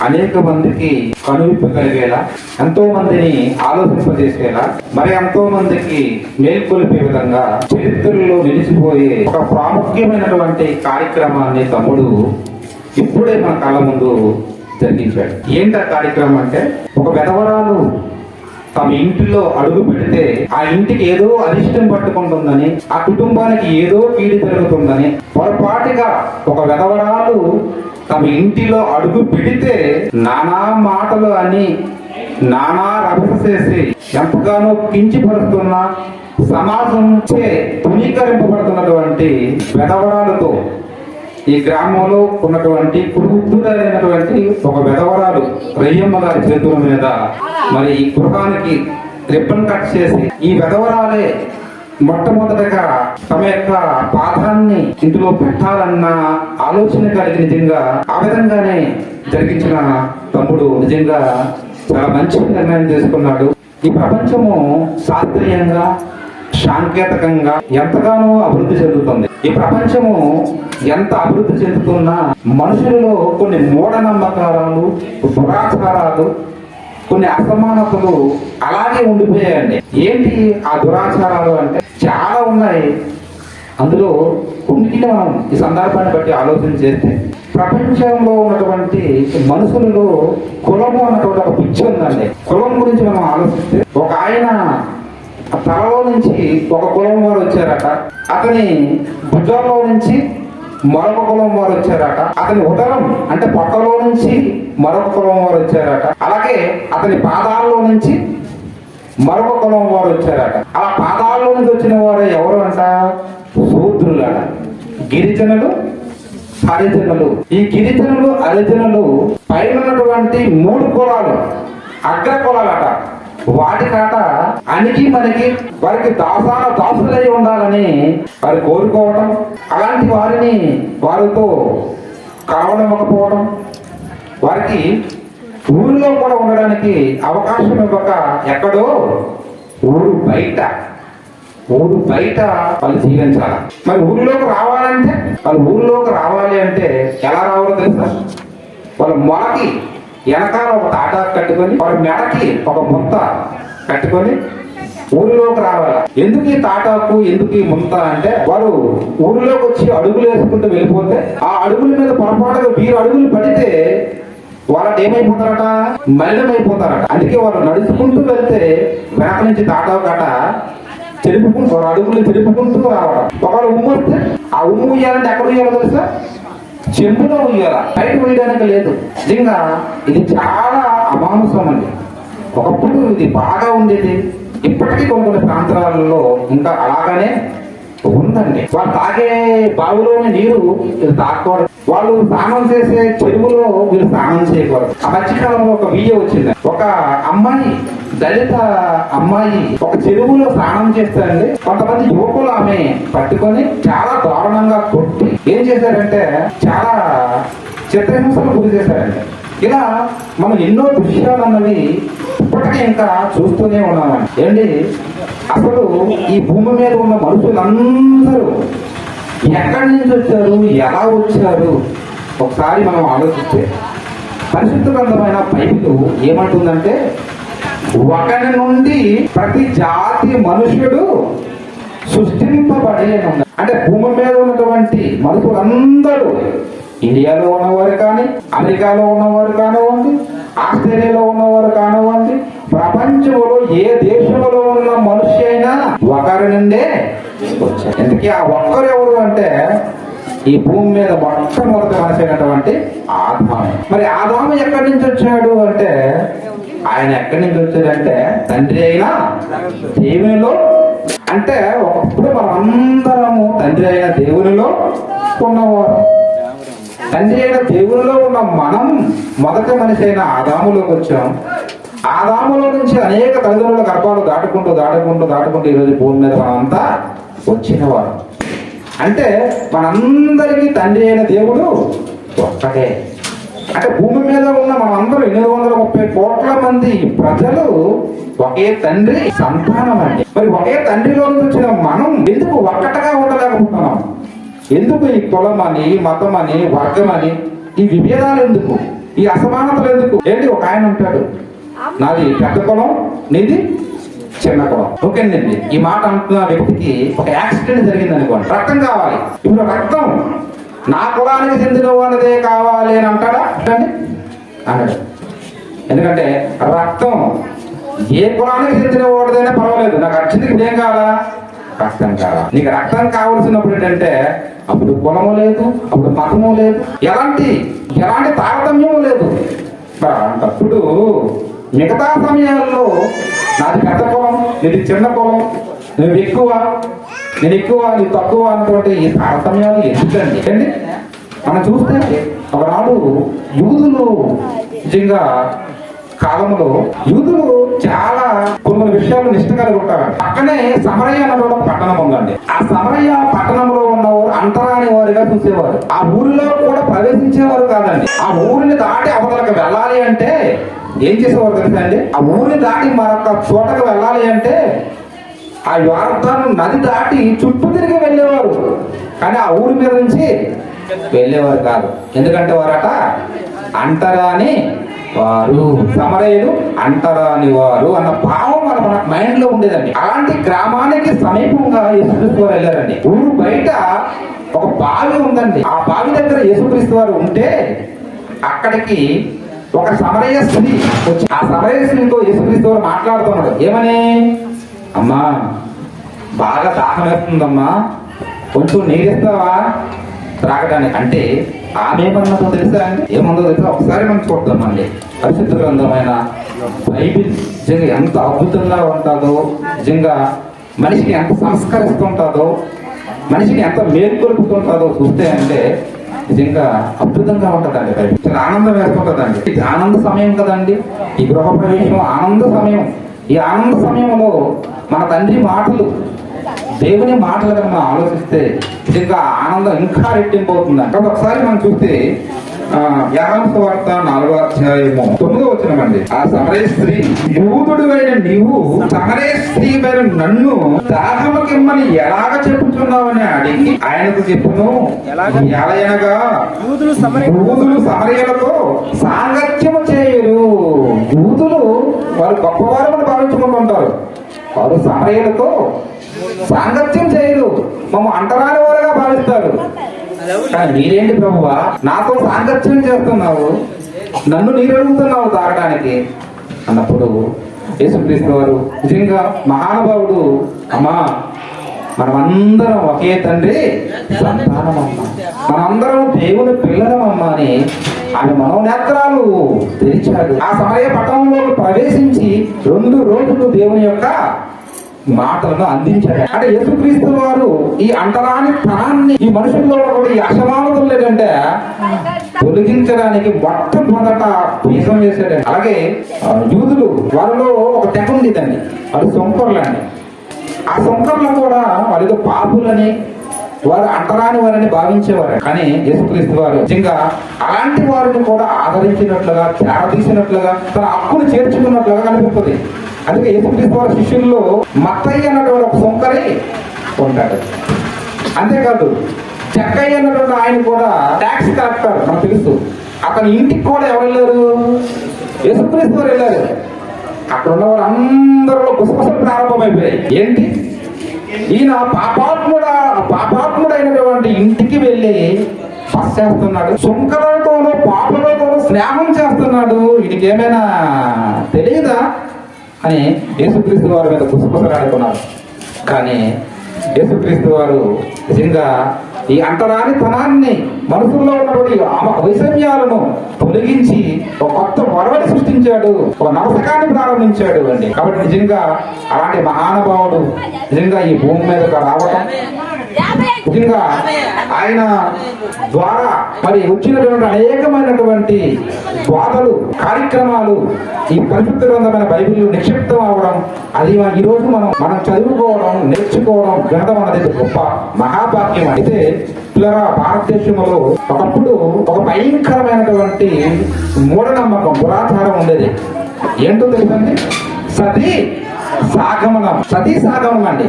అనేక మందికి కనువిప్పు కలిగేలా, ఎంతో మందిని ఆలోచింపజేసేలా, మరి ఎంతో మందికి మేల్కొలిపే విధంగా చరిత్రలో నిలిచిపోయే ఒక ప్రాముఖ్యమైనటువంటి కార్యక్రమాన్ని తమ్ముడు ఇప్పుడే మన కళ్ళ ముందు జరిగించాడు. ఏంటి ఆ కార్యక్రమం అంటే, ఒక వెధవరాలు తమ ఇంటిలో అడుగు పెడితే ఆ ఇంటికి ఏదో అరిష్టం పట్టుకుంటుందని, ఆ కుటుంబానికి ఏదో కీడు జరుగుతుందని పొరపాటుగా ఒక వెధవరాలు తమ ఇంటిలో అడుగు పెడితే నానా మాటలు అని, నానా రభస చేసి ఎంతగానో కించిపరుస్తున్న సమాజం చే తునీకరింపబడుతున్నటువంటి వెధవరాలతో ఈ గ్రామంలో ఉన్నటువంటి కురుబుద్ధుడైనటువంటి ఒక వెధవరాలు రయ్యమ్మ గారి చేతుల మీద మరి ఈ గృహానికి రిబ్బన్ కట్ చేసి, ఈ వెధవరాలే మొట్టమొదటగా తమ యొక్క పాదాన్ని ఇంటిలో పెట్టాలన్న ఆలోచన కలిగి నిజంగా ఆ విధంగానే జరిగించిన తమ్ముడు నిజంగా చాలా మంచి నిర్ణయం చేసుకున్నాడు. ఈ ప్రపంచము శాస్త్రీయంగా, సాంకేతికంగా ఎంతగానో అభివృద్ధి చెందుతుంది. ఈ ప్రపంచము ఎంత అభివృద్ధి చెందుతున్నా మనుషులలో కొన్ని మూఢనమ్మకాలు, దురాచారాలు, కొన్ని అసమానతలు అలాగే ఉండిపోయాయండి. ఏంటి ఆ దురాచారాలు అంటే చాలా ఉన్నాయి. అందులో కొన్నిటిని మనం ఈ సందర్భాన్ని బట్టి ఆలోచన చేస్తే, ప్రపంచంలో ఉన్నటువంటి మనుషులలో కులము అన్నటువంటి ఒక పిచ్చి ఉందండి. కులం గురించి మనం ఆలోచిస్తే, ఒక ఆయన తలలో నుంచి ఒక కులం వారు వచ్చారట, అతని భుజంలో నుంచి మరొక కులం వారు వచ్చారట, అతని ఉదరం అంటే పొట్టలో నుంచి మరొక కులం వారు వచ్చారట, అలాగే అతని పాదాల్లో నుంచి మరొక కులం వారు వచ్చారట. అలా పాదాల్లో నుంచి వచ్చిన వారు ఎవరు అంట? శూద్రులట, గిరిజనులు, హరిజనులు. ఈ గిరిజనులు, హరిజనులు పైన ఉన్నటువంటి 3 కులాలు అగ్ర కులాలట. వాటికాట అణిగి మనకి వారికి దాసులై ఉండాలని వారు కోరుకోవటం, అలాంటి వారిని వారితో కలవనివ్వకపోవడం, వారికి ఊరిలో కూడా ఉండడానికి అవకాశం ఇవ్వక ఎక్కడో ఊరు బయట వాళ్ళు జీవించాలి. మరి ఊరిలోకి రావాలి అంటే ఎలా రావాలో తెలుసా? వాళ్ళ మొలకి వెనకాల ఒక తాటా కట్టుకొని, వాళ్ళ మెడకి ఒక ముంత కట్టుకొని ఊరిలోకి రావాలి. ఎందుకు ఈ తాటాకు, ఎందుకు ఈ ముంత అంటే, వారు ఊరిలోకి వచ్చి అడుగులు వేసుకుంటూ వెళ్ళిపోతే ఆ అడుగుల మీద పొరపాటుగా వీరు అడుగులు పడితే వాళ్ళకి ఏమైపోతారట? మలినమైపోతారట. అందుకే వాళ్ళు నడుచుకుంటూ వెళ్తే వెనక నుంచి తాటాకు కట చెరుపుకుంటూ, అడుగులు చెరుపుకుంటూ రావడం. ఒకవేళ ఉమ్ము వస్తే ఆ ఉమ్ము ఉయ్యాలంటే ఎక్కడ ఉయ్యాలో తెలుసా? చెంబులో ఉయ్యాల, బయట వేయడానికి లేదు. నిజంగా ఇది చాలా అమానుషం అండి. ఒకప్పుడు ఇది బాగా ఉండేది, ఇప్పటికీ కొన్ని ప్రాంతాలలో ఇంకా అలాగనే ఉందండి. వాళ్ళు తాగే బావిలోని నీరు తాగకూడదు, వాళ్ళు స్నానం చేసే చెరువులో వీళ్ళు స్నానం చేయకూడదు. ఆ మధ్యకాలంలో ఒక వీడియో వచ్చింది. ఒక అమ్మాయి, దళిత అమ్మాయి ఒక చెరువులో స్నానం చేస్తారండి. కొంతమంది యువకులు ఆమె పట్టుకొని చాలా దారుణంగా కొట్టి ఏం చేశారంటే చాలా చిత్రహింసలు గురి చేశారండి. ఇలా మనం ఎన్నో దృశ్యాలు అన్నవి ఇప్పటికీ ఇంకా చూస్తూనే ఉన్నామండి. ఏంటి అసలు ఈ భూమి మీద ఉన్న మనుషులందరూ ఎక్కడి నుంచి వచ్చారు, ఎలా వచ్చారు? ఒకసారి మనం ఆలోచిస్తే పరిశుద్ధ గ్రంథమైన బైబిలు ఏమంటుందంటే, ఒకరి నుండి ప్రతి జాతి మనుషుడు సృష్టింపబడే అంటే భూమి మీద ఉన్నటువంటి మనుషులందరూ, ఇండియాలో ఉన్నవారు కానీ, అమెరికాలో ఉన్నవారు కానివ్వండి, ఆస్ట్రేలియాలో ఉన్నవారు కానివ్వండి, ప్రపంచంలో ఏ దేశంలో ఉన్న మనిషి అయినా ఒకరి నుండే వచ్చారు. ఎందుకే ఆ ఒక్కరు ఎవరు అంటే, ఈ భూమి మీద మొట్టమొదటి మనిషి అయినటువంటి ఆదాము. మరి ఆదాము ఎక్కడి నుంచి వచ్చాడు అంటే, ఆయన ఎక్కడి నుంచి వచ్చాడంటే తండ్రి అయినా దేవునిలో. అంటే ఒకప్పుడు మనం అందరము తండ్రి అయిన దేవునిలో ఉన్నవారు. తండ్రి అయిన దేవునిలో ఉన్న మనం మొదటి మనిషి అయిన ఆదాములోకి వచ్చాం. ఆదాములో నుంచి అనేక తల్లిదండ్రుల గర్భాలు దాటుకుంటూ ఈరోజు భూమి మీద మనంతా వచ్చినవారు. అంటే మనందరికీ తండ్రి అయిన దేవుడు ఒక్కటే. అంటే భూమి మీద ఉన్న మనందరూ 830 కోట్ల మంది ప్రజలు ఒకే తండ్రి సంతానం అండి. మరి ఒకే తండ్రిలో వచ్చిన మనం ఎందుకు ఒక్కటగా ఉండలేకపోతున్నాం? ఎందుకు ఈ కులం అని, మతం అని, వర్గం అని ఈ విభేదాలు ఎందుకు, ఈ అసమానతలు ఎందుకు? ఏంటి, ఒక ఆయన ఉంటాడు, నాది పెద్ద కులం, నీది చిన్న కులం. ఓకేనండి, ఈ మాట అంటున్న వ్యక్తికి ఒక యాక్సిడెంట్ జరిగింది అనుకోండి, రక్తం కావాలి. ఇప్పుడు రక్తం నా కులానికి చెందిన వాళ్ళదే కావాలి అని అంటాడా? అన్నాడు. ఎందుకంటే రక్తం ఏ కులానికి చెందిన వాడిదైనా పర్వాలేదు, నాకు అర్జెంట్కి ఏం కావాలా? రక్తం కావాలా. నీకు రక్తం కావాల్సినప్పుడు ఏంటంటే అప్పుడు కులము లేదు, అప్పుడు మతము లేదు, ఎలాంటి తారతమ్యము లేదు. అప్పుడు మిగతా సమయాల్లో నాది పెద్ద కులం, నీది చిన్న కులం, నేను ఎక్కువ నీకు తక్కువ అన్నటువంటి ఈ తారతమ్యాలు ఎందుకండి? మనం చూస్తే ఒకనాడు యూదులు నిజంగా కాలంలో యూదులు చాలా కొన్ని విషయాలు నిష్ట కలిగి ఉంటారు. పక్కనే సమరయ్య అన్న పట్టణం ఉందండి. ఆ సమరయ్య పట్టణంలో ఉన్నవారు అంతరాని వారిగా చూసేవారు. ఆ ఊరిలో కూడా ప్రవేశించేవారు కాదండి. ఆ ఊరిని దాటి అవతలకు వెళ్ళాలి అంటే ఏం చేసేవారు తెలుసా అండి? ఆ ఊరిని దాటి మరొక చోటకు వెళ్ళాలి అంటే ఆ యోర్దాను నది దాటి చుట్టూ తిరిగి వెళ్ళేవారు, కానీ ఆ ఊరి మీద నుంచి వెళ్ళేవారు కాదు. ఎందుకంటే వారట అంటరాని వారు, సమరయులు అంటరాని వారు అన్న భావం మన మైండ్ లో ఉండేదండి. అలాంటి గ్రామానికి సమీపంగా యేసుక్రీస్తు వారు వెళ్ళారండి. ఊరు బయట ఒక బావి ఉందండి. ఆ బావి దగ్గర యేసుక్రీస్తు వారు ఉంటే అక్కడికి ఒక సమరయ స్త్రీ వచ్చి ఆ సమరయ స్త్రీతో యేసుక్రీస్తు వారు మాట్లాడుతున్నాడు. ఏమని? అమ్మా, బాగా దాహం వేస్తుందమ్మా, కొంచెం నీరిస్తావా త్రాగడానికి అంటే ఆమె ఏమన్నదో తెలుసా అండి? ఏమన్నదో తెలుసా? ఒకసారి మనం చూద్దామండి. పరిశుద్ధ గ్రంథమైన బైబిల్ నిజంగా ఎంత అద్భుతంగా ఉంటుందో, నిజంగా మనిషిని ఎంత సంస్కరిస్తుంటుందో, మనిషిని ఎంత మేల్కొల్పుతుంటుందో చూస్తే అంటే నిజంగా అద్భుతంగా ఉంటుందండి. బైబిల్ చాలా ఆనందం వేస్తుంటుందండి. ఇది ఆనంద సమయం కదండి, ఈ గృహ ప్రవేశం ఆనంద సమయం. ఈ ఆనంద సమయంలో మన తండ్రి మాటలు, దేవుని మాటలు కనుక మనం ఆలోచిస్తే నిజంగా ఆనందం ఇంకా రెట్టింపు అవుతుంది. కాబట్టి ఒకసారి మనం చూస్తే యోహాను సువార్త 4వ అధ్యాయము 9వ వచనమండి. ఆ సమరయ స్త్రీ, యూదుడివైన నీవు సమరయ స్త్రీ పైన నన్ను దాహముకిమ్మని ఎలాగ చెప్పుచున్నావని అడిగి ఆయనకు చెప్పును, ఎలయనగా యూదులు సమరయులతో సాంగత్యము చేయరు. యూదులు వారు గొప్పవారు భావించుకుంటుంటారు, వారు సమరయులతో సాంగత్యం చేయరు, మమ్మ అంటరాని వారుగా భావిస్తారు. కానీ మీరేంటి ప్రభువా నాతో సాంగత్యం చేస్తున్నావు, నన్ను నీరు అడుగుతున్నావు తాగడానికి అన్నప్పుడు యేసుక్రీస్తు వారు నిజంగా మహానుభావుడు. అమ్మా, మనమందరం ఒకే తండ్రి సంతానమమ్మా, మనందరం దేవుని పిల్లలమమ్మా అని ఆయన మనోనేత్రాలు తెరిచాడు. ఆ సమరయ పట్టణంలో ప్రవేశించి 2 రోజులు దేవుని యొక్క మాటలను అందించాడు. అంటే యేసుక్రీస్తు వారు ఈ అంటరాని తనాన్ని, ఈ మనుషుల్లో కూడా ఈ అసమానతలు లేదంటే తొలగించడానికి మొట్టమొదట బీజం వేశాడు. అలాగే యూదులు వారిలో ఒక తెగ ఉండేదండి, అది సొంకర్లండి. ఆ సొంకర్లు కూడా వారితో పాపులని, వారు అంటరాని వారిని భావించేవారు. కానీ యేసుక్రీస్తు వారు నిజంగా అలాంటి వారిని కూడా ఆదరించినట్లుగా, చేరదీసినట్లుగా, తన హక్కును చేర్చుకున్నట్లుగా కనిపిస్తుంది. అందుకే యేసుక్రీస్తు వారి శిష్యుల్లో మత్తయ్య అన్నటువంటి ఒక సొంకరి ఉంటాడు. అంతేకాదు చెక్కయ్య అన్నటువంటి ఆయన కూడా ట్యాక్స్ కలెక్టర్, మనకు తెలుసు. అతని ఇంటికి కూడా ఎవరు వెళ్ళారు? యేసుక్రీస్తు వారు వెళ్ళారు. అక్కడ ఉన్న వారు అందరిలో గుసగుసలు ప్రారంభమైపోయాయి. ఏంటి? ఈయన పాపాత్ముడైనటువంటి ఇంటికి వెళ్ళి బస్ చేస్తున్నాడు, సుంకరులతోనూ పాపులతోనూ స్నేహం చేస్తున్నాడు, వీటికి ఏమైనా తెలియదా అని యేసుక్రీస్తు వారి మీద గుసగుసలాడుకున్నారు. కానీ యేసుక్రీస్తు వారు నిజంగా ఈ అంటరాని తనాన్ని, మనసులో ఉన్నటువంటి వైషమ్యాలను తొలగించి ఒక కొత్త వరవడి సృష్టించాడు, ఒక నవసకాన్ని ప్రారంభించాడు అండి. కాబట్టి నిజంగా అలాంటి మహానుభావుడు నిజంగా ఈ భూమి మీదకి రావటం, నిజంగా ఆయన ద్వారా మరి వచ్చినటువంటి అనేకమైనటువంటి బోధలు, కార్యక్రమాలు ఈ పరిశుద్ధ గ్రంథమైన బైబిల్ నిక్షిప్తం అవడం, అది ఈరోజు మనం చదువుకోవడం, నేర్చుకోవడం, వినడం అనేది గొప్ప మహాభాగ్యం. అయితే పిల్లరా, భారతదేశంలో ఒకప్పుడు ఒక భయంకరమైనటువంటి మూఢనమ్మకం, దురాచారం ఉండేది. ఏంటో తెలుసండి? సతీ సాగమనం అండి.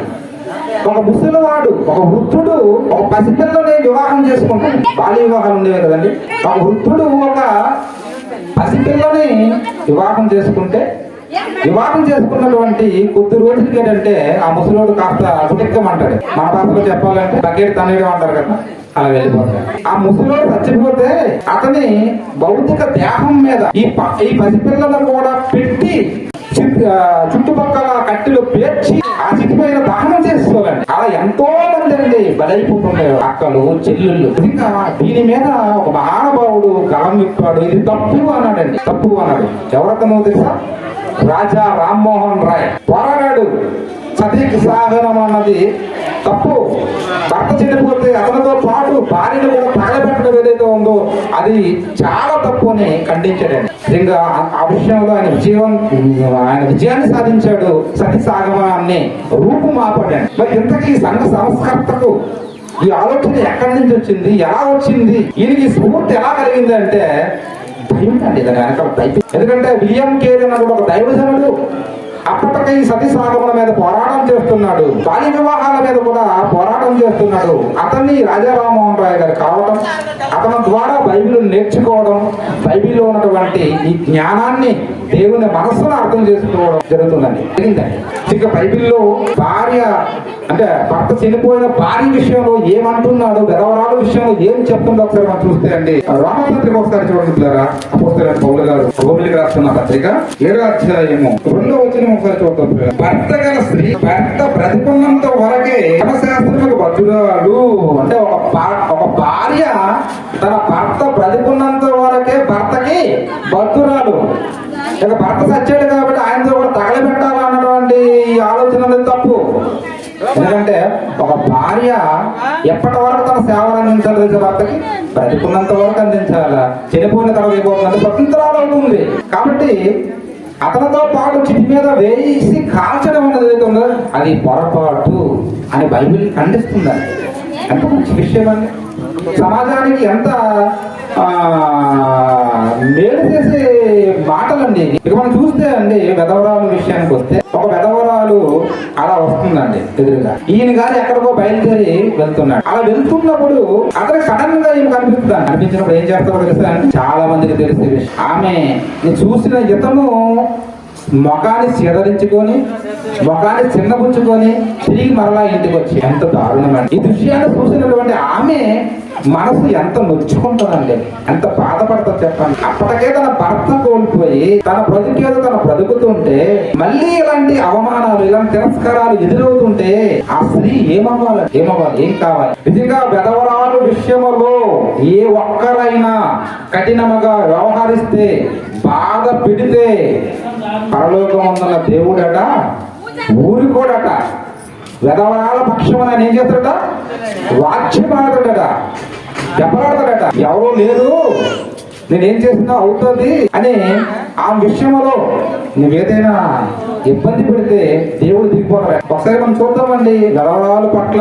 ఒక ముసలివాడు, ఒక వృద్ధుడు ఒక పసిపిల్లని వివాహం చేసుకుంటాడు. బాల్య వివాహాలు ఉండేవి కదండి. ఒక వృద్ధుడు ఒక పసిపిల్లని వివాహం చేసుకుంటే, వివాహం చేసుకున్నటువంటి కొద్ది రోజులకి ఏంటంటే ఆ ముసలోడు కాస్త గుటెక్కమంటాడు. మన భాషలో చెప్పాలంటే బకెట్ తనేయడం అంటారు కదా, అలా వెళ్ళిపోతాడు. ఆ ముసలోడు చచ్చిపోతే అతని భౌతిక దేహం మీద ఈ పసిపిల్లను కూడా పెట్టి చుట్టుపక్కల కట్టెలు పేర్చి ఆ చిటి పైన దహనం చేసుకోవాలండి. అలా ఎంతో మంది అండి బలైపోతుండేవారు, అక్కలు చెల్లెళ్ళు. ఇంకా దీని మీద ఒక మహానుభావుడు గలం విప్పాడు. ఇది తప్పు అన్నాడండి. తప్పు అన్నాడు. ఎవరతను తెలుసా? రాజా రామ్మోహన్ రాయ్ పోరాడాడు. సతీకి సాగనం అన్నది తప్పు. భర్త చనిపోతే అతనితో పాటు భార్యను కూడా తగలబెట్టడం ఏదైతే ఉందో అది చాలా తప్పు అని ఖండించాడండి. నిజంగా ఆ విషయంలో ఆయన విజయాన్ని సాధించాడు. సతీ సాగమాన్ని రూపుమాపాడండి. మరి ఇంతకీ సంఘ సంస్కర్తకు ఈ ఆలోచన ఎక్కడి నుంచి వచ్చింది, ఎలా వచ్చింది, ఈయనకి స్ఫూర్తి ఎలా కలిగింది అంటే దైవం అండి. దాని వెనకాల దైవం. ఎందుకంటే విలియం కేరీ అన్నది ఒక దైవజనుడు. అప్పటికే ఈ సతీ సాగమన మీద పోరాటం చేస్తున్నాడు. బాల్య వివాహాల మీద కూడా పోరాటం చేస్తున్నాడు. అతన్ని రాజా రామ్మోహన్ రాయ్ గారు కావడం, అతని ద్వారా బైబిల్ నేర్చుకోవడం, బైబిల్లో ఉన్నటువంటి ఈ జ్ఞానాన్ని దేవుని మనస్సును అర్థం చేసుకోవడం జరుగుతుందండి. ఇక బైబిల్లో భార్య అంటే భర్త చనిపోయిన భార్య విషయంలో ఏమంటున్నాడు, విధవరాల విషయంలో ఏం చెప్తుందో ఒకసారి మనం చూస్తే అండి, రోమపత్రిక ఒకసారి చూడండి. అపోస్తలుడైన పౌలు గారు రోమిలికి రాస్తున్న పత్రిక 7వ అధ్యాయము 2వ వచనం ఒకసారి చూద్దాం. భర్త గల స్త్రీ భర్త బ్రతికున్నంత వరకే ధర్మశాస్త్రములకు బద్ధురాలు. అంటే ఒక భార్య తన భర్త బ్రతికున్నంత వరకే భర్తకి బద్ధురాలు. ఇక భర్త సచ్చాడు కాబట్టి ఆయనతో కూడా తగలబెట్టాలి అన్నటువంటి ఆలోచన అనేది తప్పు. ఎందుకంటే ఒక భార్య ఎప్పటి వరకు తన సేవలు అందించాలి తెలిసే భర్తకి బ్రతికున్నంత వరకు అందించాలా. చనిపోయిన తర్వాత అయిపోతుందంటే స్వతంత్రాలు అవుతుంది. కాబట్టి అతనితో పాటు చిటి మీద వేసి కాల్చడం అన్నది ఏదైతే ఉందో అది పొరపాటు అని బైబిల్ ఖండిస్తుందండి. ఎంత మంచి విషయం అండి. సమాజానికి ఎంత మేలు చేసే మాటలండి. ఇక మనం చూస్తే అండి విధవరాలు విషయానికి వస్తే ఒక విధవరాలు అలా వస్తుందండి ఎదురుగా. ఈయన గారు ఎక్కడికో బయలుదేరి వెళ్తున్నాడు. అలా వెళ్తున్నప్పుడు అతనికి సడన్ గా ఈయన కనిపిస్తుంది. కనిపించినప్పుడు ఏం చేస్తారో తెలుసా అండి, చాలా మందికి తెలిసే విషయం. ఆమె చూసిన ఇతను ముఖాన్ని చీదరించుకొని ముఖాన్ని చిన్నపుచ్చుకొని తిరిగి మరలా ఇంటికి వచ్చి ఎంత దారుణమండి. ఈ దృశ్యాన్ని చూసినటువంటి ఆమె మనసు ఎంత నొచ్చుకుంటుందండి, ఎంత బాధపడుతుంది చెప్పండి. అప్పటికే తన భర్త కోల్పోయి తన బ్రతుకేదో తన బ్రతుకుతుంటే మళ్ళీ ఇలాంటి అవమానాలు ఇలాంటి తిరస్కారాలు ఎదురవుతుంటే ఆ స్త్రీ ఏమవ్వాలి, ఏం కావాలి? నిజంగా విధవరాలు విషయంలో ఏ ఒక్కరైనా కఠినముగా వ్యవహరిస్తే బాధ పెడితే పరలోకం ఉన్న దేవుడట ఊరుకోడట. విధవరాల పక్షం అని ఏం చేస్తాడట, వాక్యమాడతాడట, దెబ్బలాడతాడట. ఎవరో లేదు నేనేం చేసినా అవుతుంది అని ఆ విషయంలో నువ్వేదైనా ఇబ్బంది పెడితే దేవుడు దిగిపోతాడు. ఒకసారి మనం చూద్దామండి విధవరాల పట్ల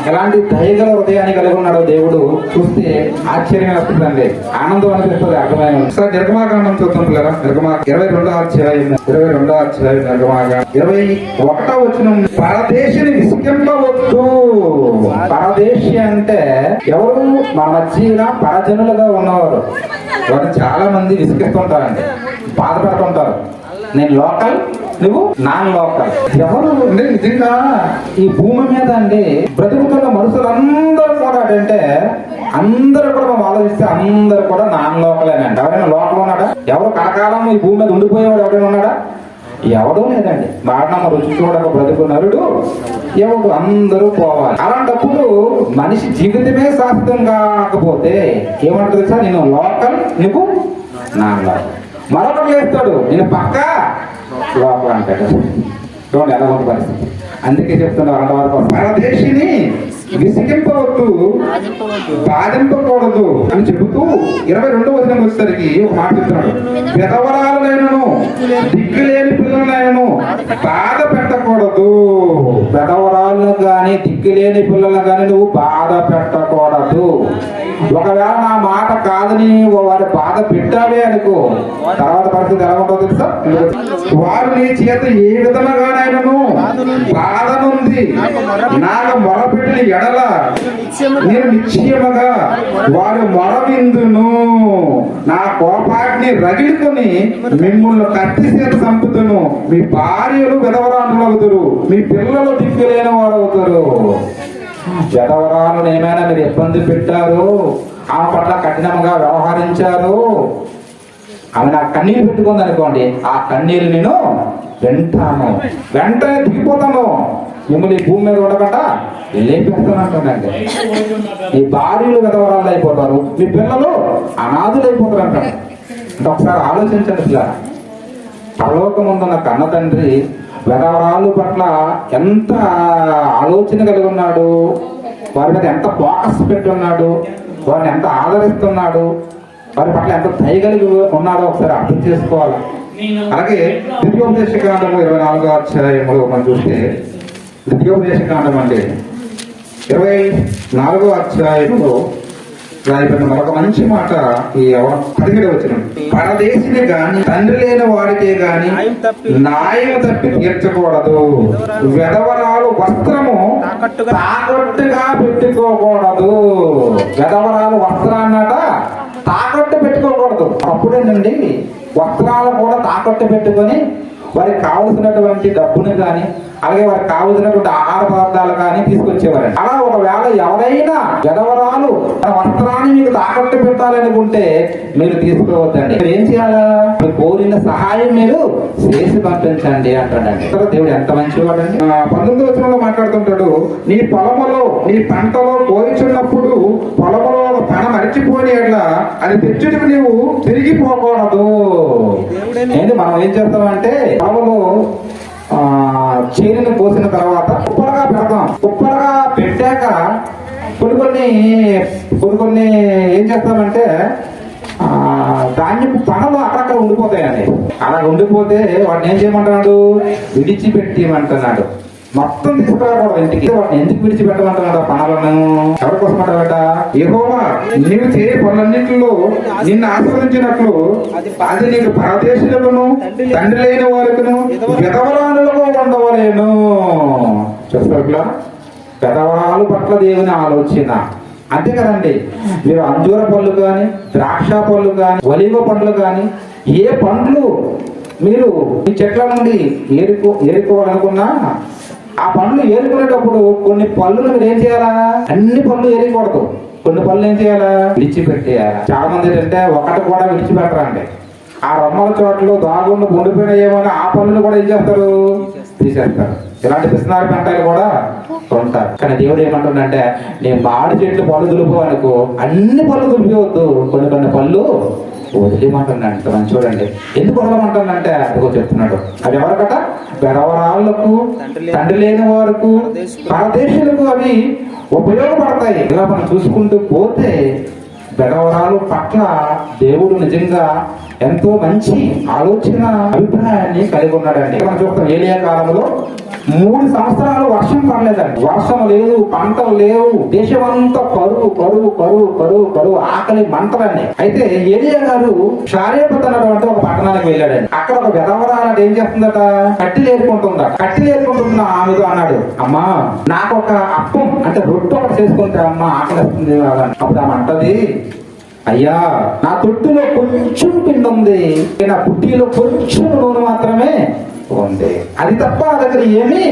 ఎలాంటి దయగల హృదయాన్ని కలిగి ఉన్నాడో దేవుడు. చూస్తే ఆశ్చర్యం వస్తుందండి, ఆనందం అనిపిస్తుంది. అర్థమైన ఒకసారి నిర్గమాకాండం చూద్దాం పిల్లరా. నిర్గమాక 22వ అధ్యాయం 22వ నిర్గమాక 21వ వచనం. పరదేశిని విసిగింపవద్దు. పరదేశి అంటే ఎవరు? మన మధ్యన పరజనులుగా ఉన్నవారు. వారు చాలా మంది విసిగిస్తుంటారండి, బాధపడుతుంటారు. నేను లోకల్, నువ్వు నాన్ లోకల్. ఎవరు అంటే నిజంగా ఈ భూమి మీద అండి బ్రతుకుతున్న మనుషులందరూ కూడా అంటే అందరూ కూడా మనం ఆలోచిస్తే అందరూ కూడా నాన్ లోకలేనండి. ఎవరైనా లోకల్ ఉన్నాడా? ఎవరు కలకాలం ఈ భూమి మీద ఉండిపోయేవాడు ఎవరైనా ఉన్నాడా? ఎవడూ లేదండి. మారణం రుచి చూడక బ్రతుకు నరుడు ఎవడు, అందరూ పోవాలి. అలాంటప్పుడు మనిషి జీవితమే శాశ్వతం కాకపోతే ఏమంటుంది సార్, నేను లోకల్, నువ్వు నాన్ లోకల్. మరొకరు లేస్తాడు, నేను పక్కా లోపల అంటాడు. చూడండి ఎలా ఉంది పరిస్థితి. అందుకే చెప్తున్నారు అంతవరకు పరదేశిని విసిగింపవద్దు, బాధింపకూడదు అని చెబుతూ 22వ వచనం వచ్చేసరికి ఒక మాట చెప్తున్నాడు. విధవరాలైనను దిక్కులేని పిల్లలైనను బాధ పెట్టకూడదు. పెదవరాలను కానీ దిక్కులేని పిల్లలను కానీ నువ్వు బాధ పెట్టకూడదు. ఒకవేళ నా మాట కాదని వారి బాధ పెట్టావే అనుకో, తర్వాత పరిస్థితి ఎలా ఉంటుందో తెలుసా? వారు నీ చేత ఏ విధముగానైనను బాధ నుండి నాకు మొరపెట్టిన ఎడల నేను నిశ్చయముగా వారు మొరవిందును, నా కోపాగ్ని రగిలుకొని మిమ్మల్ని కత్తి చేత చంపుతును. మీ భార్యలు విధవరాలు అవుతారు, మీ పిల్లలు దిక్కులేని వారు అవుతారు. విధవరాలను ఏమైనా మీరు ఇబ్బంది పెట్టారు, ఆమె పట్ల కఠినంగా వ్యవహరించారు, ఆమె నాకు కన్నీరు పెట్టుకుంది అనుకోండి, ఆ కన్నీరు నేను వెంటాను, వెంటనే దిగిపోతాను, మిమ్మల్ని భూమి మీద ఉండకుండా లేపేస్తాను అంటానండి. మీ భార్యలు విధవరాలు అయిపోతారు, మీ పిల్లలు అనాథులు అయిపోతారు అంటాడు. అంటే ఒకసారి ఆలోచించండి. ఇలా పరలోకముందున్న కన్న తండ్రి విధవరాలు పట్ల ఎంత ఆలోచన కలిగి ఉన్నాడు, వారి మీద ఎంత ఫోకస్ పెట్టి ఉన్నాడు, వారిని ఎంత ఆదరిస్తున్నాడు, వారి పట్ల ఎంత దయ కలిగి ఉన్నాడో ఒకసారి అర్థం చేసుకోవాలి. అలాగే ద్వితీయోపదేశకాండము 24వ అధ్యాయములో మనం చూస్తే, ద్వితీయోపదేశకాండం అంటే 24వ అధ్యాయంలో రాయబడిన మరొక మంచి మాట ఈ 17వ వచనం, పరదేశిని గాని తండ్రి లేని వారికే గాని న్యాయం తప్పి తీర్చకూడదు, విధవరాలు వస్త్రము తాకట్టుగా పెట్టుకోకూడదు. విధవరాలు వస్త్రాన్నట తాకట్టు పెట్టుకోకూడదు. అప్పుడేనండి వస్త్రాలు కూడా తాకట్టు పెట్టుకొని వారికి కావలసినటువంటి డబ్బును కానీ అలాగే వారికి కావలసినటువంటి ఆహార పదార్థాలు కానీ తీసుకొచ్చేవారండి. అలా ఒకవేళ ఎవరైనా విధవరాలు తన వస్త్రాన్ని మీకు తాకట్టు పెట్టాలనుకుంటే మీరు తీసుకోవద్దండి. మీరు ఏం చేయాలా? మీరు కోరిన సహాయం మీరు చేసి పంపించండి అంటాడండి. దేవుడు ఎంత మంచివాడండి. 19వ వచనంలో మాట్లాడుతుంటాడు, నీ పొలములో నీ పంటలో కోరుచున్నప్పుడు పొలములో ఒక పన మరిచిపోయిన ఎట్లా అది తెచ్చుటకు నీవు తిరిగిపోకూడదు. ఏంటి మనం ఏం చేస్తామంటే, పొలములో చేనును కోసిన తర్వాత కుప్పలుగా పెడతాం. కుప్పలుగా పెట్టాక కొన్ని ఏం చేస్తామంటే ధాన్యపు పనులు అక్కడక్కడ ఉండిపోతాయండి. అలా ఉండిపోతే వాటిని ఏం చేయమంటున్నాడు? విడిచిపెట్టమంటున్నాడు. మొత్తం తీసుకురాకూడదు ఇంటికి. వాటిని ఎందుకు విడిచిపెట్టమంటున్నాడు? ఆ పనులను ఎవరి కోసం అంటాడట? యెహోవా నీవు చేయ పనులన్నింటిలో నిన్ను ఆశ్రయించినట్లు అది నీకు పరదేశులను తండ్రి లేని వారికును విధవరాలుగా ఉండవలేను. చూస్తారులా, విధవరాలు పట్ల దేవుని ఆలోచన అంతే కదండి. మీరు అంజూర పళ్ళు కానీ ద్రాక్ష పళ్ళు కానీ ఒలీవ పండ్లు కానీ ఏ పండ్లు మీరు ఈ చెట్ల నుండి ఏరుకోవాలనుకున్నా ఆ పండ్లు ఏరుకునేటప్పుడు కొన్ని పళ్ళును మీరు ఏం చేయాలా? అన్ని పళ్ళు ఏరుకోకూడదు. కొన్ని పళ్ళు ఏం చేయాలా? విడిచిపెట్టేయాలి. చాలా మంది ఏంటంటే ఒకటి కూడా విడిచిపెట్టరండి. ఆ రొమ్మల చోట్ల దాగుండి ఉండిపోయిన ఏమైనా ఆ పళ్ళును కూడా ఏం చేస్తారు? తీసేస్తారు. ఇలాంటి పిసినారి పంటలు కూడా ఉంటారు. కానీ దేవుడు ఏమంటుందంటే, నేను మాడి చెట్లు పళ్ళు దులుపు అనుకో, అన్ని పళ్ళు దులిపవద్దు, కొన్ని పళ్ళు వదిలేమంటున్నాడు. మనం చూడండి ఎందుకు వదలమంటుందంటే అదిగో చెప్తున్నాడు. అది ఎవరికట? విధవరాళ్లకు తండ్రి లేని వారికి పరదేశులకు అవి ఉపయోగపడతాయి. ఇలా మనం చూసుకుంటూ పోతే విధవరాలు పట్ల దేవుడు నిజంగా ఎంతో మంచి ఆలోచన అభిప్రాయాన్ని కలిగి ఉన్నాడండి. మనం చూస్తాం ఏలియా కాలంలో 3 సంవత్సరాలు వర్షం పడలేదండి. వర్షం లేదు, పంటలు లేవు, దేశమంతా కరువు, ఆకలి మంటలండి. అయితే ఏలియా గారు షారేపత్ అన్నటువంటి ఒక పట్టణానికి వెళ్ళాడండి. అక్కడ ఒక విధవరాలు ఏం చేస్తుందట? కట్టెలు ఏరుకుంటున్న ఆమెతో అన్నాడు, అమ్మా నాకు ఒక అప్పం అంటే రొట్టె ఒకటి చేసుకుంటే అమ్మా ఆకలి వస్తుంది. అప్పుడు ఆమె అంటది, అయ్యా నా తొట్టులో కొంచెం పిండి ఉంది, నా పుట్టిలో కొంచెం నూనె మాత్రమే ఉంది, అది తప్ప నా దగ్గర ఏమీ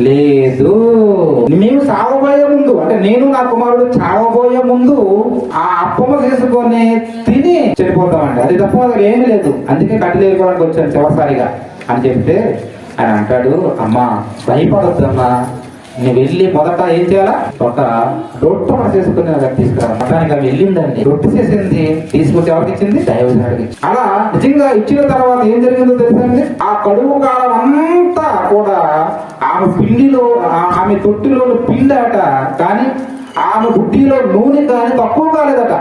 లేదు. మేము సాగబోయే ముందు అంటే నేను నా కుమారుడు చావబోయే ముందు ఆ అప్పమ్మ చేసుకొని తిని చనిపోతామండి, అది తప్ప దగ్గర ఏమీ లేదు, అందుకే కట్టెలు ఏరుకోవడానికి వచ్చాను చివరిసారిగా అని చెప్తే ఆయన అంటాడు, అమ్మా భయపడొద్దమ్మా, నువ్వు వెళ్ళి మొదట ఏం చేయాలా? ఒక రొట్టె ఒకటి చేసుకుని తీసుకురా. మొత్తానికి అవి వెళ్ళిందండి, రొట్టె చేసింది, తీసుకొచ్చి ఎవరికి ఇచ్చింది? దైవజనుడికి. అలా నిజంగా ఇచ్చిన తర్వాత ఏం జరిగిందో తెలుసండి, ఆ కడుపు కాలం అంతా కూడా ఆమె పిండిలో ఆమె తొట్టిలో పిండి అట, కానీ ఆమె బుడ్డిలో నూనె కానీ తక్కువ కాలేదట.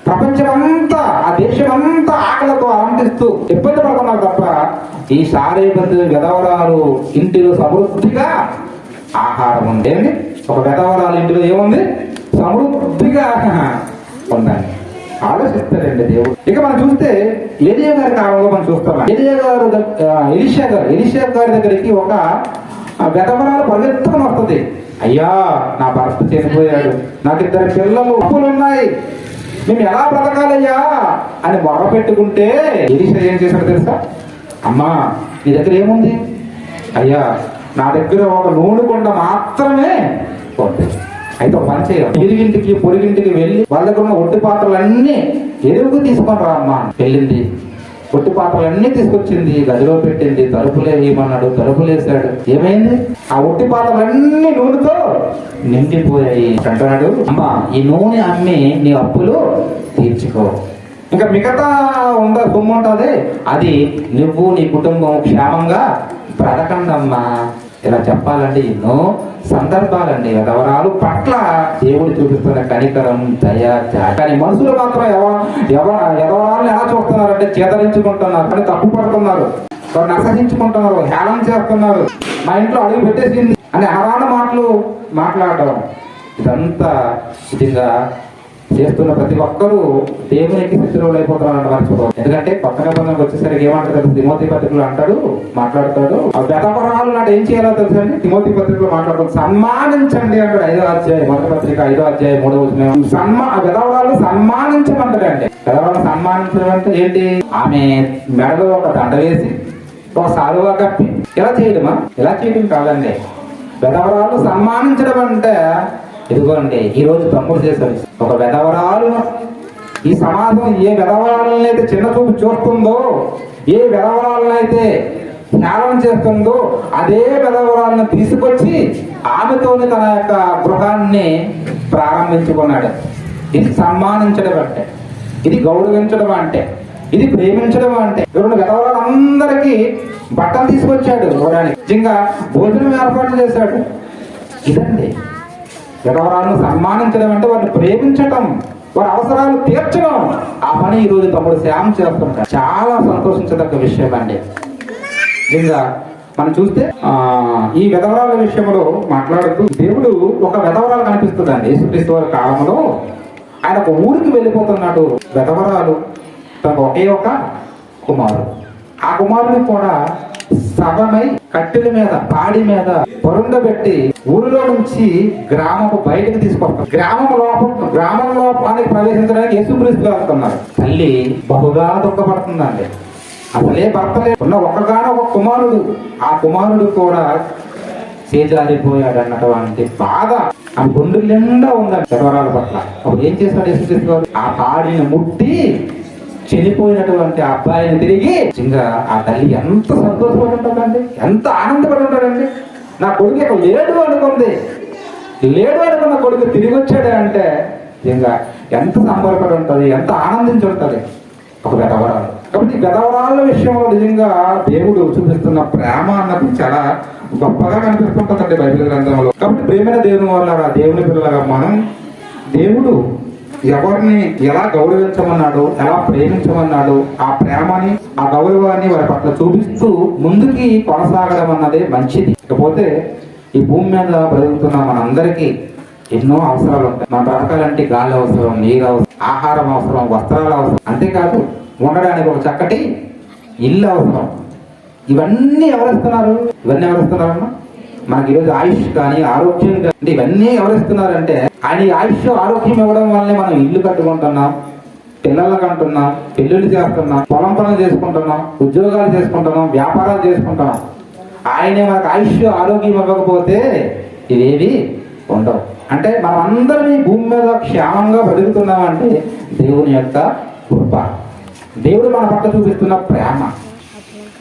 ప్రపంచం అంతా ఆ దేశం అంతా ఆకలితో అలంటిస్తూ ఇబ్బంది పడుతున్నారు తప్ప ఈ సారేపతి విధవరాలు ఇంటిలో సమృద్ధిగా ఆహారం ఉండేది. ఒక విధవరాలు ఇంటిలో ఏముంది? సమృద్ధిగా ఉందండి. ఆలోచిస్తారండి దేవుడు. ఇక మనం చూస్తే ఎలియా గారి కాలంలో మనం చూస్తాం. ఎలీషా గారి దగ్గరికి ఒక విధవరాలు పరిగెత్తుకుని వస్తుంది. అయ్యా, నా భర్త చనిపోయాడు, నాకు 2 పిల్లలు, అప్పులు ఉన్నాయి, మేము ఎలా బ్రతకాలయ్యా అని మొర పెట్టుకుంటే ఎలీషా ఏం చేశాడు తెలుసా? అమ్మా, నీ దగ్గర ఏముంది? అయ్యా, నా దగ్గర ఒక నూనె కొండ మాత్రమే ఉంది. అయితే ఒక పని చేయాలి, ఇరుగింటికి పొరుగింటికి వెళ్ళి వాళ్ళ దగ్గర ఉన్న ఒట్టి పాత్రలన్నీ ఎరువుకు తీసుకొని రా అమ్మా. వెళ్ళింది, ఒట్టి పాత్రలన్నీ తీసుకొచ్చింది, గదిలో పెట్టింది, తలుపులే వేయమన్నాడు, తలుపులేసాడు. ఏమైంది? ఆ ఒట్టి పాత్రలన్నీ నూనెతో నిండిపోయాయి. అంటున్నాడు, అమ్మా, ఈ నూనె అమ్మి నీ అప్పులు తీర్చుకో, ఇంకా మిగతా సొమ్ము ఉంటుంది, అది నువ్వు నీ కుటుంబం క్షేమంగా బ్రతకండమ్మా. ఇలా చెప్పాలండి. ఎన్నో సందర్భాలండి విధవరాలు పట్ల దేవుడు చూపిస్తున్న కనికరం, దయ, జాలి. కానీ మనుషులు మాత్రం విధవరాలను ఎలా చూస్తున్నారంటే చేదరించుకుంటున్నారు, కానీ తప్పు పడుతున్నారు, వారిని అసహించుకుంటున్నారు, హేళన చేస్తున్నారు. మా ఇంట్లో అడుగు పెట్టేసింది అని అరాన మాటలు మాట్లాడడం, ఇదంతా నిజంగా చేస్తున్న ప్రతి ఒక్కరూ దేవునికి శత్రువులు అయిపోతున్నారని మర్చిపోవాలి. ఎందుకంటే కొత్త నిబంధనకు వచ్చేసరికి ఏమంటారు? తిమోతి పత్రికలో అంటాడు, మాట్లాడతాడు. ఆ విధవరాలు నాడు ఏం చేయాలో తెలుసు అండి? తిమోతి పత్రికలో మాట్లాడతాడు, సన్మానించండి అంటాడు. 5వ అధ్యాయం 1వ పత్రిక 5వ అధ్యాయం 3వ వచనం. విధవరాలు సన్మానించమంటాడండి. విధవరాలు సన్మానించడం అంటే ఏంటి? ఆమె మెడలో ఒక దండ వేసి ఒక సాలువా కప్పి ఇలా చేయడమా? ఇలా చేయడం కాదండి. విధవరాలు సన్మానించడం అంటే ఇదిగోండి, ఈ రోజు తమ్ముడు చేశారు. ఒక విధవరాలు, ఈ సమాజం ఏ విధవరాలను అయితే చిన్న చూపు చూస్తుందో, ఏ విధవరాలను అయితే జ్ఞానం చేస్తుందో, అదే విధవరాలను తీసుకొచ్చి ఆమెతోని తన యొక్క గృహాన్ని ప్రారంభించుకున్నాడు. ఇది సన్మానించడం అంటే, ఇది గౌరవించడం అంటే, ఇది ప్రేమించడం అంటే. ఇప్పుడు విధవరాలందరికీ బట్టలు తీసుకొచ్చాడు ఇవ్వడానికి, నిజంగా భోజనం ఏర్పాటు చేశాడు. ఇదండి విధవరాలను సన్మానించడం అంటే, వారిని ప్రేమించటం, వారి అవసరాలు తీర్చడం. ఆ పని ఈ రోజు తమ్ముడు శ్యామ్ చేస్తుంటాడు. చాలా సంతోషించదగ్గ విషయం అండి. నిజంగా మనం చూస్తే ఈ విధవరాల విషయంలో మాట్లాడుతూ దేవుడు ఒక విధవరాలు కనిపిస్తుందండి. యేసుక్రీస్తు వారి కాలంలో ఆయన ఒక ఊరికి వెళ్ళిపోతున్నాడు. విధవరాలు తనకు ఒకే ఒక కుమారుడు. ఆ కుమారుడు కూడా సగమై కట్టెల మీద, పాడి మీద పొరుండబెట్టి ఊరిలో నుంచి గ్రామపు బయటకు తీసుకొస్తారు. గ్రామం లోపానికి ప్రవేశించడానికి యేసుక్రీస్తు వెళ్తున్నారు. తల్లి బహుగా దుఃఖపడుతుందండి. అసలే భర్త ఉన్న ఒక్కగానో ఒక కుమారుడు, ఆ కుమారుడు కూడా చేజారిపోయాడు అన్నటువంటి బాధ ఆ గుండె నిండా ఉందండి విధవరాల పట్ల. అప్పుడు ఏం చేశాడు యేసుక్రీస్తు గారు? ఆ పాడిని ముట్టి చనిపోయినటువంటి అబ్బాయిని తిరిగి, నిజంగా ఆ తల్లి ఎంత సంతోషపడి ఉంటుందండి, ఎంత ఆనందపడి ఉంటాడండి. నా కొడుకు ఇక లేడు అనుకున్న కొడుకు తిరిగి వచ్చాడు అంటే నిజంగా ఎంత సంబరపడి ఉంటుంది, ఎంత ఆనందించి ఉంటుంది ఒక విధవరాలు. కాబట్టి విధవరాల విషయంలో నిజంగా దేవుడు చూపిస్తున్న ప్రేమ అన్నది చాలా గొప్పగా కనిపిస్తుంటుందండి బైబిల్ గ్రంథంలో. కాబట్టి ప్రేమైన దేవుని వల్ల దేవుని పిల్లగా మనం దేవుడు ఎవరిని ఎలా గౌరవించమన్నాడు, ఎలా ప్రేమించమన్నాడు, ఆ ప్రేమని, ఆ గౌరవాన్ని వారి పట్ల చూపిస్తూ ముందుకి కొనసాగడం అన్నదే మంచిది. ఇకపోతే ఈ భూమి మీద బ్రతుకుతున్న మనందరికీ ఎన్నో అవసరాలు ఉంటాయి. మనం బ్రతకాలంటే గాలి అవసరం, నీరు అవసరం, ఆహారం అవసరం, వస్త్రాలు అవసరం. అంతేకాదు ఉండడానికి ఒక చక్కటి ఇల్లు అవసరం. ఇవన్నీ ఎవరిస్తున్నారమ్మా? మనకి ఈరోజు ఆయుష్ కానీ, ఆరోగ్యం కానీ, ఇవన్నీ ఎవరిస్తున్నారంటే ఆయన ఆయుష్, ఆరోగ్యం ఇవ్వడం వల్లనే మనం ఇల్లు కట్టుకుంటున్నాం, పిల్లలు కంటున్నాం, పెళ్ళిళ్ళు చేస్తున్నాం, పొలం పనులు చేసుకుంటున్నాం, ఉద్యోగాలు చేసుకుంటున్నాం, వ్యాపారాలు చేసుకుంటున్నాం. ఆయనే మనకు ఆయుష్, ఆరోగ్యం ఇవ్వకపోతే ఇవేవి ఉండవు. అంటే మనం అందరం ఈ భూమి మీద క్షేమంగా బ్రతుకుతున్నామంటే దేవుని యొక్క కృప, దేవుడు మన పట్ల చూపిస్తున్న ప్రేమ.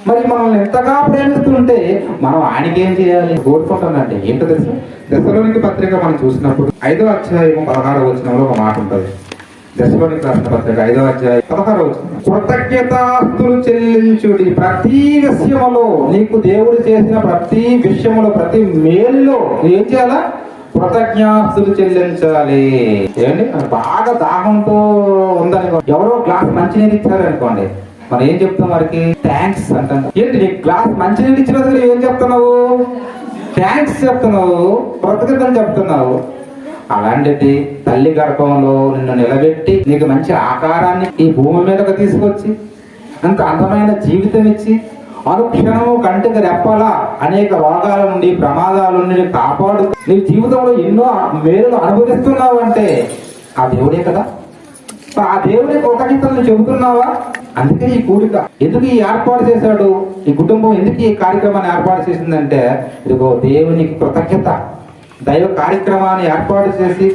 మరి మనల్ని ఎంతగా ప్రేమిస్తుంటే మనం ఆయనకి ఏం చేయాలి కోరుకుంటుందంటే ఏంటో తెలుసు? దశలోనికి పత్రిక మనం చూసినప్పుడు 5వ అధ్యాయం 16వ వచనంలో ఒక మాట ఉంటుంది. దశలోనికి రాసిన పత్రిక 5వ అధ్యాయం 16వ వచనం, కృతజ్ఞతాస్తులు చెల్లించుడి ప్రతి విషయములో, నీకు దేవుడు చేసిన ప్రతి విషయములో, ప్రతి మేలులో ఏం చేయాలా? కృతజ్ఞాస్తులు చెల్లించాలి. ఏంటి బాగా దాహంతో ఉందని ఎవరో గ్లాస్ మంచినీళ్ళు ఇచ్చారనుకోండి, మనం ఏం చెప్తాం వారికి? థ్యాంక్స్ అంటాం. ఏంటి నీ గ్లాస్ మంచినీళ్ళు ఇచ్చినందుకు ఏం చెప్తున్నావు? థ్యాంక్స్ చెప్తున్నావు, కృతజ్ఞతలు చెప్తున్నావు. అలాంటిది తల్లి గర్భంలో నిన్ను నిలబెట్టి నీకు మంచి ఆకారాన్ని ఈ భూమి మీదకి తీసుకొచ్చి అంత అందమైన జీవితం ఇచ్చి అనుక్షణము కంటికి రెప్పలా అనేక రోగాల నుండి ప్రమాదాల నుండి కాపాడు నీ జీవితంలో ఎన్నో మేలు అనుభవిస్తున్నావు అంటే ఆ దేవుడే కదా. ఆ దేవుడి కృతజ్ఞతలు చెబుతున్నావా? అందుకే ఈ కూడిక ఎందుకు ఈ ఏర్పాటు చేశాడు, ఈ కుటుంబం ఎందుకు ఈ కార్యక్రమాన్ని ఏర్పాటు చేసిందంటే ఇదిగో దేవునికి కృతజ్ఞత. దైవ కార్యక్రమాన్ని ఏర్పాటు చేసి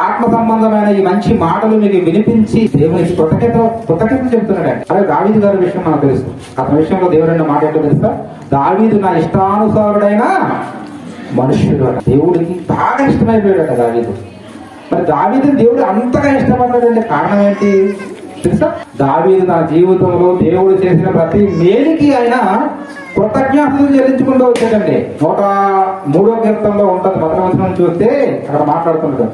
ఆత్మ సంబంధమైన ఈ మంచి మాటలు మీకు వినిపించి దేవునికి కృతజ్ఞత చెబుతున్నాడు. అదే దావీదు గారి విషయం మనకు తెలుసు. అతని విషయంలో దేవుడు మాట ఏంటో తెలుసా? దావీదు నా ఇష్టానుసారుడైన మనుష్యుడు. దేవుడికి బాగా ఇష్టమైపోయాడట దావీదు. మరి దావీదు దేవుడు అంతగా ఇష్టపడ్డాడంటే కారణం ఏంటి తెలుసా? దావీదు నా జీవితంలో దేవుడు చేసిన ప్రతి మేలుకి ఆయన కృతజ్ఞతలు చెల్లించుకుంటూ వచ్చాడండి. 103వ కీర్తనలో ఉంటుంది, 10వ వచనం చూస్తే అక్కడ మాట్లాడుతున్నాడు,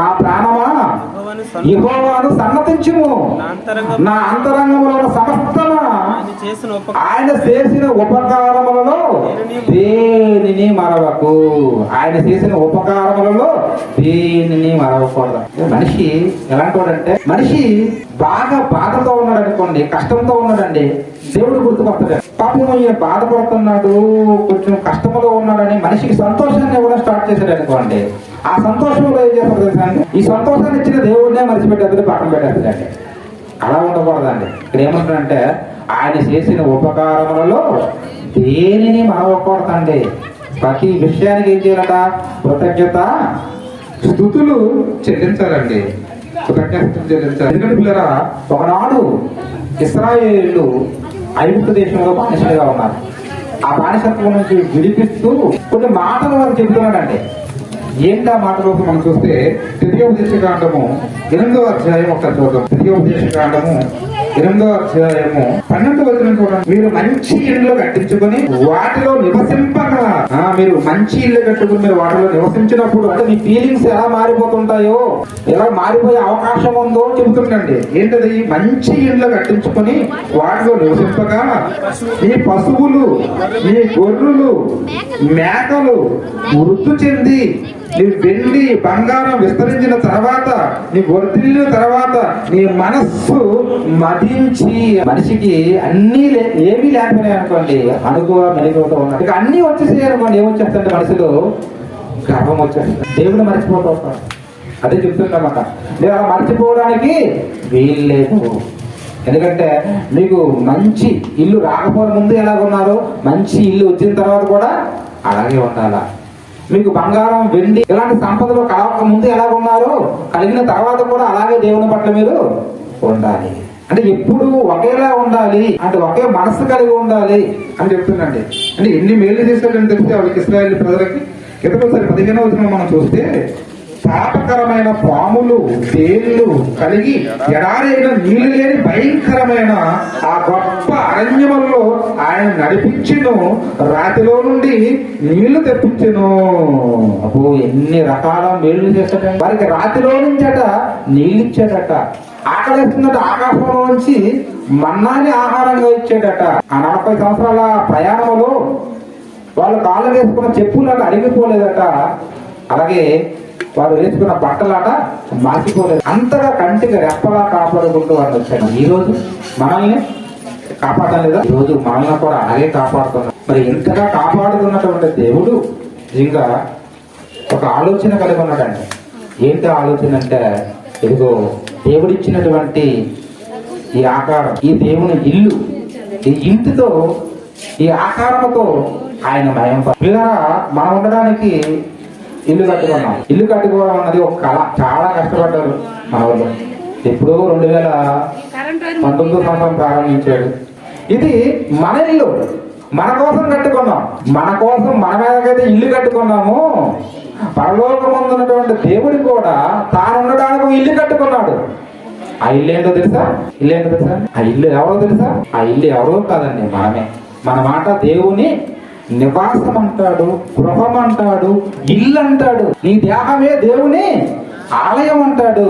నా ప్రాణమా యెహోవాను సన్నతించుము, నా అంతరంగములో సమస్తమా ఆయన చేసిన ఉపకారములలో దేనిని మరవకు. ఆయన చేసిన ఉపకారములలో దేనిని మరవకూడదు. మనిషి ఎలాంటి వాడంటే, మనిషి బాగా బాధతో ఉన్నాడు అనుకోండి, కష్టంతో ఉన్నాడండి, దేవుడు గుర్తుకొస్తాడు. పాపం ఈయన బాధపడుతున్నాడు, కొంచెం కష్టంలో ఉన్నాడని మనిషికి సంతోషాన్ని ఇవ్వడం స్టార్ట్ చేశాడు అనుకోండి. ఆ సంతోషంలో ఏం చేస్తారు తెలుసా అండి? ఈ సంతోషాన్ని ఇచ్చిన దేవుడినే మర్చిపెట్టేది, పక్కన పెట్టేస్తాడండి. అలా ఉండకూడదండి. ఇక్కడ ఏమంటాడంటే ఆయన చేసిన ఉపకారములలో దేనిని మరవకూడదండి. ప్రతి విషయానికి ఏం చేయాలట? కృతజ్ఞత స్తుతులు చెల్లించాలండి, కృతజ్ఞతలు చెల్లించాలి. ఎందుకంటే పిల్లరా, ఒకనాడు ఇశ్రాయేలు ఐగుప్తు దేశంలో బానిసలుగా ఉన్నారు. ఆ బానిసత్వం నుంచి విడిపిస్తూ కొన్ని మాటలు వారు చెబుతున్నాడండి. ఏంటి ఆ మాటలు మనం చూస్తే ద్వితీయోపదేశకాండము 8వ అధ్యాయం ఒకసారి చూద్దాం. ద్వితీయోపదేశకాండము 8వ అధ్యాయము 12వ వచనం చూడండి. మీరు మంచి ఇళ్ళు కట్టించుకొని వాటిలో నివసింపగా, మీరు మంచి ఇళ్ళు కట్టుకుని మీరు వాటిలో నివసించినప్పుడు అంటే మీ ఫీలింగ్స్ ఎలా మారిపోతుంటాయో, ఎలా మారిపోయే అవకాశం ఉందో చెబుతుండండి. ఏంటది? మంచి ఇళ్ళు కట్టించుకొని వాటిలో నివసింపగా మీ పశువులు, మీ గొర్రెలు, మేకలు వృద్ధి చెంది నీ వెండి బంగారం విస్తరించిన తర్వాత, నీ వర్ధిల్లిన తర్వాత నీ మనస్సు మదించి, మనిషికి అన్ని ఏమీ లేకపోయినాయి అనుకోండి, అనుకో మెరుగుతూ ఉన్నాడు, ఇక అన్ని వచ్చేసాయి అనుకోండి, ఏమొచ్చేస్తాయంటే మనసులో గర్వం వచ్చేస్తుంది, దేవుడు మర్చిపోతూ ఉంటాడు. అదే చెప్తున్నమాట. నేను అలా మర్చిపోవడానికి వీల్లేదు. ఎందుకంటే మీకు మంచి ఇల్లు రాకపోవడం ముందు ఎలాగున్నారో, మంచి ఇల్లు వచ్చిన తర్వాత కూడా అలాగే ఉండాలా. మీకు బంగారం వెండి ఇలాంటి సంపదలు కలవక ముందు ఎలా ఉన్నారో, కలిగిన తర్వాత కూడా అలాగే దేవుని పట్ల మీరు ఉండాలి. అంటే ఎప్పుడు ఒకేలా ఉండాలి, అంటే ఒకే మనస్సు కలిగి ఉండాలి అని చెప్తుందండి. అంటే ఎన్ని మేలు చేశాడని తెలిస్తే వాళ్ళకి ఇశ్రాయేలు ప్రజలకి. ఒకసారి 15వ వచనం మనం చూస్తే, పాపకరమైన పాములు, తేళ్లు కలిగి ఎడారైన నీళ్లు లేని భయంకరమైన ఆ గొప్ప అరణ్యములలో ఆయన నడిపించును, రాతిలో నుండి నీళ్లు తెప్పించును. అబ్బో, ఎన్ని రకాల మేలు చేస్తాడట. వారికి రాతిలో నుంచట నీళ్ళు ఇచ్చాడట. ఆకలిస్తుందట, ఆకాశంలో నుంచి మన్నాని ఆహారంగా ఇచ్చాడట. ఆ 40 సంవత్సరాల ప్రయాణంలో వాళ్ళు కాళ్ళు వేసుకున్న చెప్పులాట అరిగిపోలేదట. అలాగే వారు వేసుకున్న బట్టలాట మార్చిపోలేదు. అంతగా కంటికి రెప్పలా కాపాడుకుంటూ వాళ్ళు వచ్చాడు. ఈ రోజు మనల్ని కాపాడలేదా? ఈ రోజు మనల్ని కూడా అలాగే కాపాడుతున్నాడు. మరి ఇంతగా కాపాడుతున్నటువంటి దేవుడు ఇంకా ఒక ఆలోచన కలిగి ఉన్నాడండి. ఏంటి ఆలోచన అంటే, ఇదిగో దేవుడిచ్చినటువంటి ఈ ఆకారం, ఈ దేవుని ఇల్లు, ఈ ఇంటితో, ఈ ఆకారముతో ఆయన భయం. ఇలా మనం ఉండడానికి ఇల్లు కట్టుకున్నాం. ఇల్లు కట్టుకోవడం అన్నది ఒక కళ. చాలా కష్టపడ్డారు మన వాళ్ళు. ఎప్పుడో 2019 సంవత్సరం ప్రారంభించాడు. ఇది మన ఇల్లు, మన కోసం కట్టుకున్నాం. మన కోసం మన మీదకైతే ఇల్లు కట్టుకున్నాము, పరలోకమందున్నటువంటి దేవుడు కూడా తాను ఉండడానికి ఇల్లు కట్టుకున్నాడు. ఆ ఇల్లు ఏంటో తెలుసా? ఆ ఇల్లు ఎవరో తెలుసా? ఆ ఇల్లు ఎవరో కాదండి, మనమే. మన మాట దేవుని నివాసం అంటాడు, గృహం అంటాడు, ఇల్లు అంటాడు. నీ దేహమే దేవుని ఆలయం అంటాడు.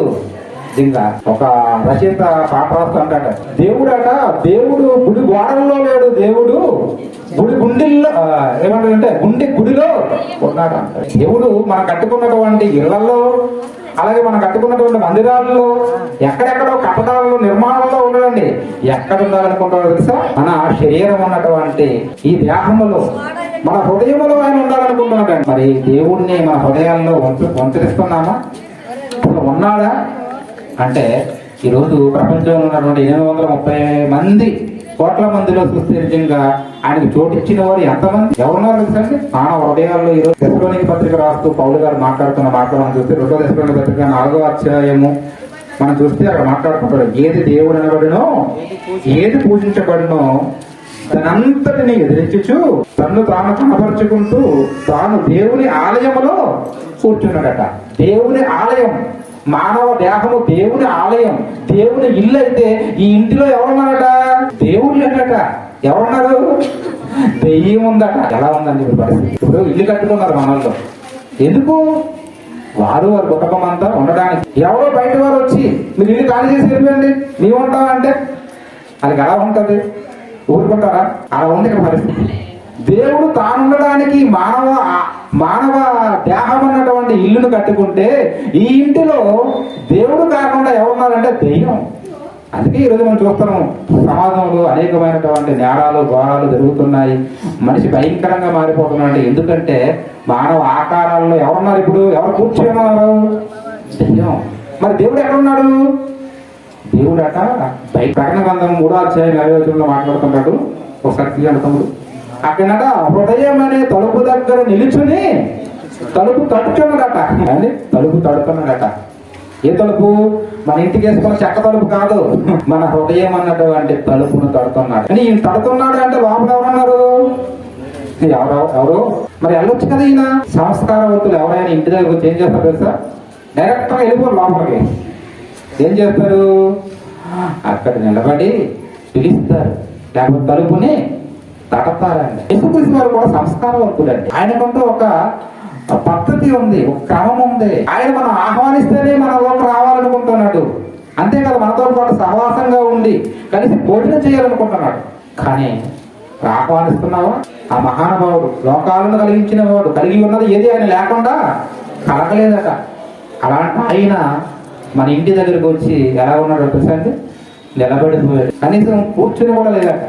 ఇంకా ఒక రచయిత పాట రాస్తూ అంటాడు, దేవుడు గుడి గోడల్లో లేడు, దేవుడు గుండెల్లో ఏమంటాడంటే గుడిలో ఉన్నాడు అంటాడు. దేవుడు మనం కట్టుకున్నటువంటి ఇళ్లలో, అలాగే మనం కట్టుకున్నటువంటి మందిరాలలో, ఎక్కడెక్కడో కట్టడాలలో, నిర్మాణంలో ఉండడండి. ఎక్కడ ఉండాలనుకుంటాడో తెలుసా? మన శరీరం ఉన్నటువంటి ఈ దేహములో, మన హృదయంలో ఆయన ఉండాలనుకుంటున్నాడు. మరి దేవుణ్ణి మన హృదయాల్లో వంచరిస్తున్నామా? అసలు ఉన్నాడా అంటే ఈరోజు ప్రపంచంలో ఉన్నటువంటి 830 కోట్ల మందిలో చూస్తే నిజంగా ఆయనకు చోటిచ్చిన వారు ఎంతమంది ఎవరున్నారు తెలుసండి? మానవ హృదయాల్లో ఈరోజు దశలోనికి పత్రిక రాస్తూ పౌలు గారు మాట్లాడుతున్న మాటలు మనం చూస్తే 2వ దశలోని పత్రిక 4వ అధ్యాయము మనం చూస్తే అక్కడ మాట్లాడుతుంటాడు, ఏది దేవుడు అనబడినో, ఏది పూజించబడినో దానంతటిని ఎదిరించుచు తన్ను తాను కనపరుచుకుంటూ తాను దేవుని ఆలయములో కూర్చున్నాడట. దేవుని ఆలయం, మానవ దేహము దేవుని ఆలయం, దేవుని ఇల్లు అయితే ఈ ఇంటిలో ఎవరున్నారట? దేవుడు లేడట. ఎవరున్నారు? దెయ్యం ఉందట. ఎలా ఉందండి ఇప్పుడు పరిస్థితి? ఇప్పుడు ఇల్లు కట్టుకున్నారు మనల్లో. ఎందుకు? వారి కుటుంబం అంతా ఉండడానికి. ఎవరో బయట వారు వచ్చి మీరు ఇల్లు ఖాళీ చేసి వెళ్ళండి, నీవు ఉంటావా అంటే అది ఎలా ఉంటది? ఊరుకుంటారా? అలా ఉంది ఇక్కడ పరిస్థితి. దేవుడు తానుండడానికి మానవ దేహం అన్నటువంటి ఇల్లును కట్టుకుంటే ఈ ఇంటిలో దేవుడు కాకుండా ఎవరున్నారంటే దెయ్యం. అందుకే ఈరోజు మనం చూస్తున్నాం సమాజంలో అనేకమైనటువంటి నేరాలు, ఘోరాలు జరుగుతున్నాయి. మనిషి భయంకరంగా మారిపోతున్నాడు. ఎందుకంటే మానవ ఆకారాల్లో ఎవరున్నారు? ఇప్పుడు ఎవరు కూర్చొని ఉన్నారు? దెయ్యం. మరి దేవుడు ఎక్కడున్నాడు? దేవుడట బయట ప్రకటన గ్రంథం 3వ అధ్యాయం 20వ వచనంలో మాట్లాడుతున్నాడు. ఒకసారి తీయండి తమ్ముడు. అక్కడట హృదయం అనే తలుపు దగ్గర నిలుచుని తలుపు తడుచున్నాడట. అని తలుపు తడుతున్నాడట. ఏ తలుపు? మన ఇంటికి వేసుకున్న చెక్క తలుపు కాదు, మన హృదయం అన్నటువంటి తలుపును తడుతున్నాడు. అని ఈయన తడుతున్నాడు అంటే లోపల ఎవరున్నారు? ఎవరు? మరి వెళ్ళొచ్చు కదా. ఈయన సంస్కారవంతులు ఎవరైనా ఇంటి దగ్గర వచ్చి ఏం చేస్తారు తెలుసా? డైరెక్ట్ గా వెళ్ళిపోరు లోపలికి. ఏం చేస్తారు? అక్కడ నిలబడి పిలుస్తారు, లేకపోతే తలుపుని తడతారండి. యేసుక్రీస్తు వారు కూడా సంస్కారవంతుడండి. ఆయనకంటూ ఒక పద్ధతి ఉంది, ఒక క్రమం ఉంది. ఆయన మనం ఆహ్వానిస్తేనే మనలోకి రావాలనుకుంటున్నాడు. అంతేకాదు మనతో పాటు సహవాసంగా ఉండి కలిసి భోజనం చేయాలనుకుంటున్నాడు. కానీ ఆహ్వానిస్తున్నావా? ఆ మహానుభావుడు, లోకాలను కలిగించిన వాడు, కలిగి ఉన్నది ఏది ఆయన లేకుండా కలగలేదట. అలాంటి ఆయన మన ఇంటి దగ్గరకు వచ్చి ఎలా ఉన్నాడో తెలుసా అండి? నిలబడిపోయాడు. కనీసం కూర్చుని కూడా లేదట.